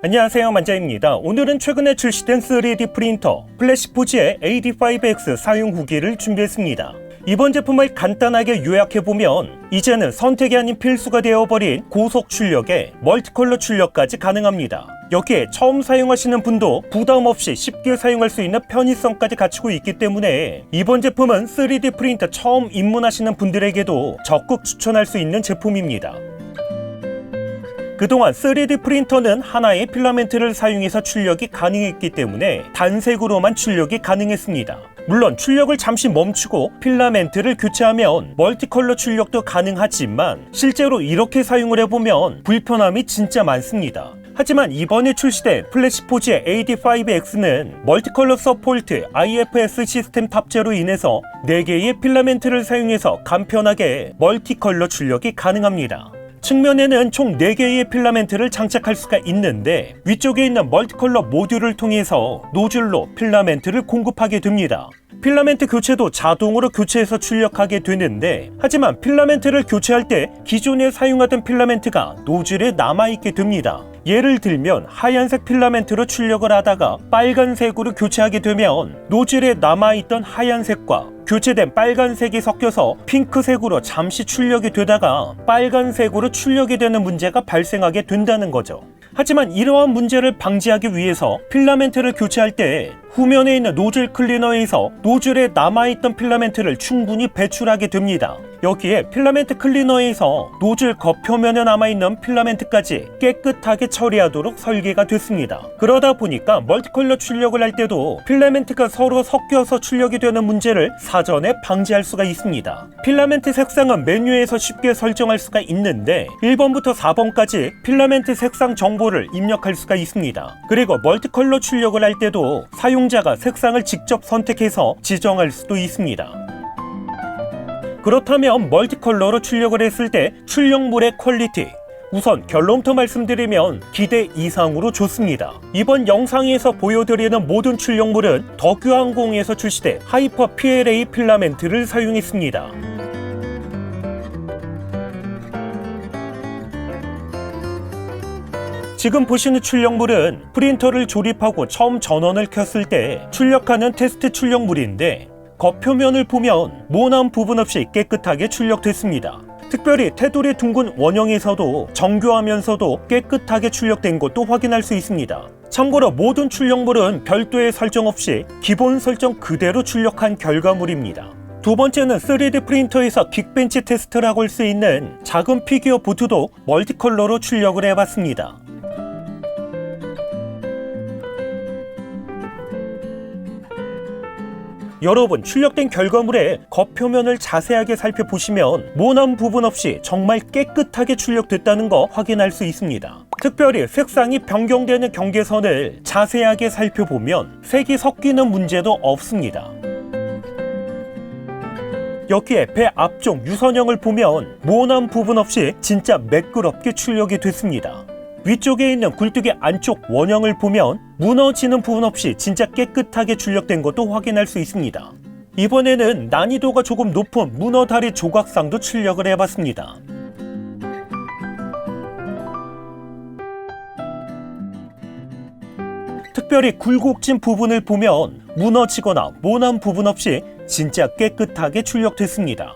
안녕하세요, 만자입니다. 오늘은 최근에 출시된 3D 프린터 플래시포즈의 AD5X 사용 후기를 준비했습니다. 이번 제품을 간단하게 요약해보면 이제는 선택이 아닌 필수가 되어버린 고속 출력에 멀티컬러 출력까지 가능합니다. 여기에 처음 사용하시는 분도 부담 없이 쉽게 사용할 수 있는 편의성까지 갖추고 있기 때문에 이번 제품은 3D 프린터 처음 입문하시는 분들에게도 적극 추천할 수 있는 제품입니다. 그동안 3D 프린터는 하나의 필라멘트를 사용해서 출력이 가능했기 때문에 단색으로만 출력이 가능했습니다. 물론 출력을 잠시 멈추고 필라멘트를 교체하면 멀티컬러 출력도 가능하지만 실제로 이렇게 사용을 해보면 불편함이 진짜 많습니다. 하지만 이번에 출시된 플래시포즈의 AD5X는 멀티컬러 서포트 IFS 시스템 탑재로 인해서 4개의 필라멘트를 사용해서 간편하게 멀티컬러 출력이 가능합니다. 측면에는 총 4개의 필라멘트를 장착할 수가 있는데 위쪽에 있는 멀티컬러 모듈을 통해서 노즐로 필라멘트를 공급하게 됩니다. 필라멘트 교체도 자동으로 교체해서 출력하게 되는데 하지만 필라멘트를 교체할 때 기존에 사용하던 필라멘트가 노즐에 남아있게 됩니다. 예를 들면 하얀색 필라멘트로 출력을 하다가 빨간색으로 교체하게 되면 노즐에 남아있던 하얀색과 교체된 빨간색이 섞여서 핑크색으로 잠시 출력이 되다가 빨간색으로 출력이 되는 문제가 발생하게 된다는 거죠. 하지만 이러한 문제를 방지하기 위해서 필라멘트를 교체할 때 후면에 있는 노즐 클리너에서 노즐에 남아있던 필라멘트를 충분히 배출하게 됩니다. 여기에 필라멘트 클리너에서 노즐 겉표면에 남아있는 필라멘트까지 깨끗하게 처리하도록 설계가 됐습니다. 그러다 보니까 멀티컬러 출력을 할 때도 필라멘트가 서로 섞여서 출력이 되는 문제를 사전에 방지할 수가 있습니다. 필라멘트 색상은 메뉴에서 쉽게 설정할 수가 있는데 1번부터 4번까지 필라멘트 색상 정보를 입력할 수가 있습니다. 그리고 멀티컬러 출력을 할 때도 사용자가 색상을 직접 선택해서 지정할 수도 있습니다. 그렇다면 멀티컬러로 출력을 했을 때 출력물의 퀄리티, 우선 결론부터 말씀드리면 기대 이상으로 좋습니다. 이번 영상에서 보여드리는 모든 출력물은 덕유항공에서 출시된 하이퍼 PLA 필라멘트를 사용했습니다. 지금 보시는 출력물은 프린터를 조립하고 처음 전원을 켰을 때 출력하는 테스트 출력물인데 겉표면을 보면 모난 부분 없이 깨끗하게 출력됐습니다. 특별히 테두리 둥근 원형에서도 정교하면서도 깨끗하게 출력된 것도 확인할 수 있습니다. 참고로 모든 출력물은 별도의 설정 없이 기본 설정 그대로 출력한 결과물입니다. 두 번째는 3D 프린터에서 긱벤치 테스트라고 할 수 있는 작은 피규어 보트도 멀티컬러로 출력을 해봤습니다. 여러분, 출력된 결과물의 겉표면을 자세하게 살펴보시면 모난 부분 없이 정말 깨끗하게 출력됐다는 거 확인할 수 있습니다. 특별히 색상이 변경되는 경계선을 자세하게 살펴보면 색이 섞이는 문제도 없습니다. 여기에 배 앞쪽 유선형을 보면 모난 부분 없이 진짜 매끄럽게 출력이 됐습니다. 위쪽에 있는 굴뚝의 안쪽 원형을 보면 무너지는 부분 없이 진짜 깨끗하게 출력된 것도 확인할 수 있습니다. 이번에는 난이도가 조금 높은 문어다리 조각상도 출력을 해봤습니다. 특별히 굴곡진 부분을 보면 무너지거나 모난 부분 없이 진짜 깨끗하게 출력됐습니다.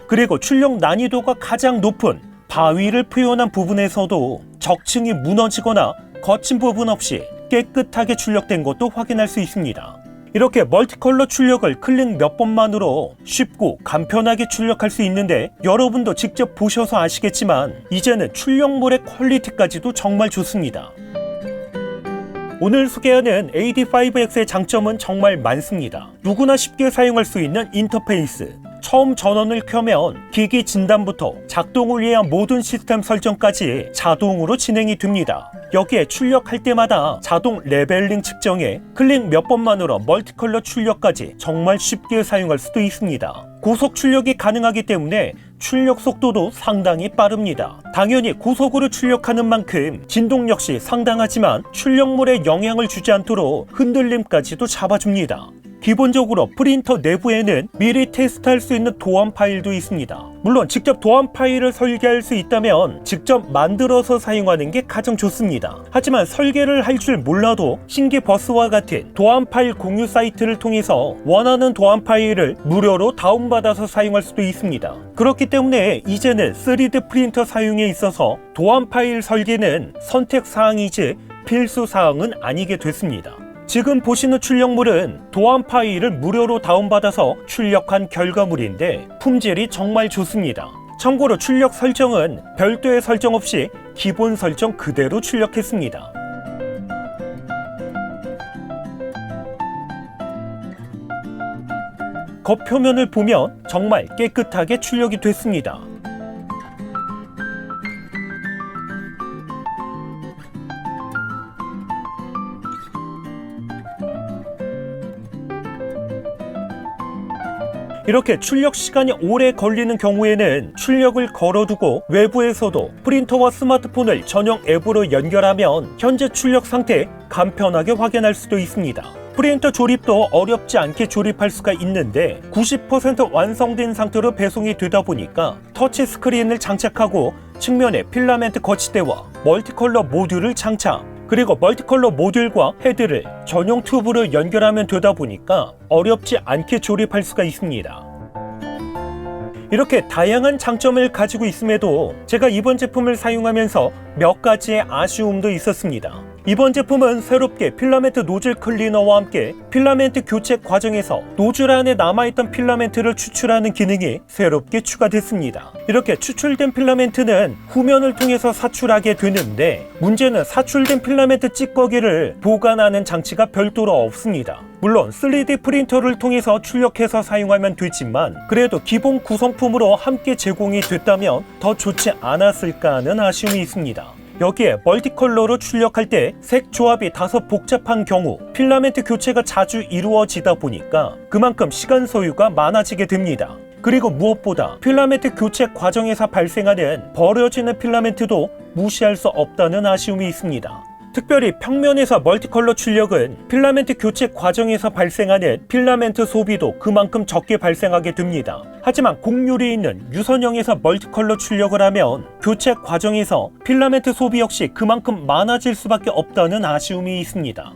그리고 출력 난이도가 가장 높은 바위를 표현한 부분에서도 적층이 무너지거나 거친 부분 없이 깨끗하게 출력된 것도 확인할 수 있습니다. 이렇게 멀티컬러 출력을 클릭 몇 번만으로 쉽고 간편하게 출력할 수 있는데 여러분도 직접 보셔서 아시겠지만 이제는 출력물의 퀄리티까지도 정말 좋습니다. 오늘 소개하는 AD5X의 장점은 정말 많습니다. 누구나 쉽게 사용할 수 있는 인터페이스, 처음 전원을 켜면 기기 진단부터 작동을 위한 모든 시스템 설정까지 자동으로 진행이 됩니다. 여기에 출력할 때마다 자동 레벨링 측정에 클릭 몇 번만으로 멀티컬러 출력까지 정말 쉽게 사용할 수도 있습니다. 고속 출력이 가능하기 때문에 출력 속도도 상당히 빠릅니다. 당연히 고속으로 출력하는 만큼 진동 역시 상당하지만 출력물에 영향을 주지 않도록 흔들림까지도 잡아줍니다. 기본적으로 프린터 내부에는 미리 테스트할 수 있는 도안 파일도 있습니다. 물론 직접 도안 파일을 설계할 수 있다면 직접 만들어서 사용하는 게 가장 좋습니다. 하지만 설계를 할 줄 몰라도 신기버스와 같은 도안 파일 공유 사이트를 통해서 원하는 도안 파일을 무료로 다운받아서 사용할 수도 있습니다. 그렇기 때문에 이제는 3D 프린터 사용에 있어서 도안 파일 설계는 선택사항이지 필수사항은 아니게 됐습니다. 지금 보시는 출력물은 도안 파일을 무료로 다운받아서 출력한 결과물인데 품질이 정말 좋습니다. 참고로 출력 설정은 별도의 설정 없이 기본 설정 그대로 출력했습니다. 겉표면을 보면 정말 깨끗하게 출력이 됐습니다. 이렇게 출력 시간이 오래 걸리는 경우에는 출력을 걸어두고 외부에서도 프린터와 스마트폰을 전용 앱으로 연결하면 현재 출력 상태 간편하게 확인할 수도 있습니다. 프린터 조립도 어렵지 않게 조립할 수가 있는데 90% 완성된 상태로 배송이 되다 보니까 터치 스크린을 장착하고 측면에 필라멘트 거치대와 멀티컬러 모듈을 장착, 그리고 멀티컬러 모듈과 헤드를 전용 튜브로 연결하면 되다 보니까 어렵지 않게 조립할 수가 있습니다. 이렇게 다양한 장점을 가지고 있음에도 제가 이번 제품을 사용하면서 몇 가지의 아쉬움도 있었습니다. 이번 제품은 새롭게 필라멘트 노즐 클리너와 함께 필라멘트 교체 과정에서 노즐 안에 남아있던 필라멘트를 추출하는 기능이 새롭게 추가됐습니다. 이렇게 추출된 필라멘트는 후면을 통해서 사출하게 되는데 문제는 사출된 필라멘트 찌꺼기를 보관하는 장치가 별도로 없습니다. 물론 3D 프린터를 통해서 출력해서 사용하면 되지만 그래도 기본 구성품으로 함께 제공이 됐다면 더 좋지 않았을까 하는 아쉬움이 있습니다. 여기에 멀티컬러로 출력할 때 색 조합이 다소 복잡한 경우 필라멘트 교체가 자주 이루어지다 보니까 그만큼 시간 소요가 많아지게 됩니다. 그리고 무엇보다 필라멘트 교체 과정에서 발생하는 버려지는 필라멘트도 무시할 수 없다는 아쉬움이 있습니다. 특별히 평면에서 멀티컬러 출력은 필라멘트 교체 과정에서 발생하는 필라멘트 소비도 그만큼 적게 발생하게 됩니다. 하지만 곡률이 있는 유선형에서 멀티컬러 출력을 하면 교체 과정에서 필라멘트 소비 역시 그만큼 많아질 수밖에 없다는 아쉬움이 있습니다.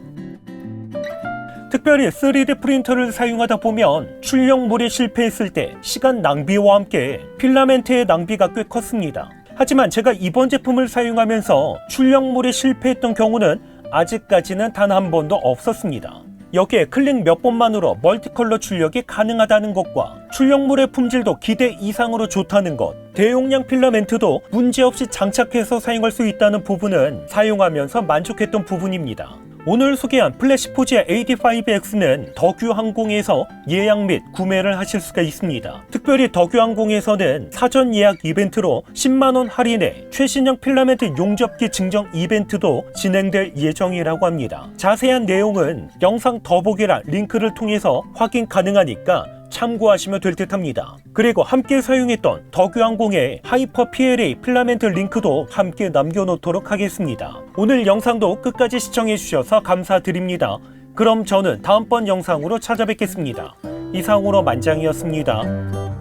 특별히 3D 프린터를 사용하다 보면 출력물이 실패했을 때 시간 낭비와 함께 필라멘트의 낭비가 꽤 컸습니다. 하지만 제가 이번 제품을 사용하면서 출력물이 실패했던 경우는 아직까지는 단 한 번도 없었습니다. 여기에 클릭 몇 번만으로 멀티컬러 출력이 가능하다는 것과 출력물의 품질도 기대 이상으로 좋다는 것, 대용량 필라멘트도 문제없이 장착해서 사용할 수 있다는 부분은 사용하면서 만족했던 부분입니다. 오늘 소개한 플래시포지의 AD5X는 덕유항공에서 예약 및 구매를 하실 수가 있습니다. 특별히 덕유항공에서는 사전 예약 이벤트로 10만원 할인에 최신형 필라멘트 용접기 증정 이벤트도 진행될 예정이라고 합니다. 자세한 내용은 영상 더보기란 링크를 통해서 확인 가능하니까 참고하시면 될 듯합니다. 그리고 함께 사용했던 덕유항공의 하이퍼 PLA 필라멘트 링크도 함께 남겨놓도록 하겠습니다. 오늘 영상도 끝까지 시청해주셔서 감사드립니다. 그럼 저는 다음번 영상으로 찾아뵙겠습니다. 이상으로 만장이었습니다.